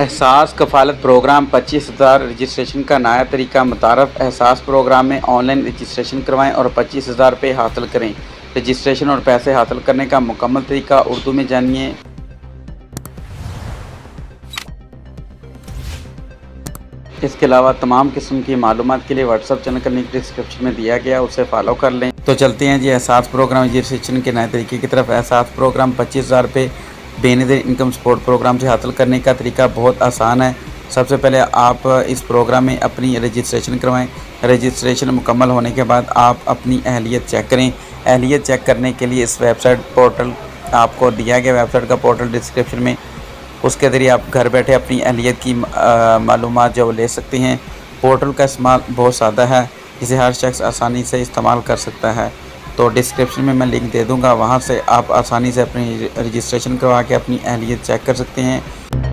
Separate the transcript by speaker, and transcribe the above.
Speaker 1: एहसास कफ़ालत programme 25,000 registration का नया तरीका मुतारफ़। एहसास प्रोग्राम में ऑनलाइन रजिस्ट्रेशन करवाएं और 25,000 रुपये हासिल करें। रजिस्ट्रेशन और पैसे हासिल करने का मुकम्मल तरीका उर्दू में जानिए। इसके अलावा तमाम किस्म की मालूमात के लिए व्हाट्सअप चैनल का लिंक डिस्क्रिप्शन में दिया गया, उसे फॉलो कर लें। तो चलते हैं जी एहसास प्रोग्राम रजिस्ट्रेशन के नए तरीके की तरफ। एहसास प्रोग्राम 25,000 रुपये बेनज़ीर इनकम सपोर्ट प्रोग्राम से हासिल करने का तरीका बहुत आसान है। सबसे पहले आप इस प्रोग्राम में अपनी रजिस्ट्रेशन करवाएं। रजिस्ट्रेशन मुकम्मल होने के बाद आप अपनी अहलियत चेक करें। अहलियत चेक करने के लिए इस वेबसाइट पोर्टल आपको दिया गया वेबसाइट का पोर्टल डिस्क्रिप्शन में, उसके ज़रिए आप घर बैठे अपनी अहलियत की मालूमात जो ले सकते हैं। पोर्टल का इस्तेमाल बहुत सादा है, इसे हर शख्स आसानी से इस्तेमाल कर सकता है। तो डिस्क्रिप्शन में मैं लिंक दे दूंगा, वहां से आप आसानी से अपनी रजिस्ट्रेशन करवा के अपनी अहलियत चेक कर सकते हैं।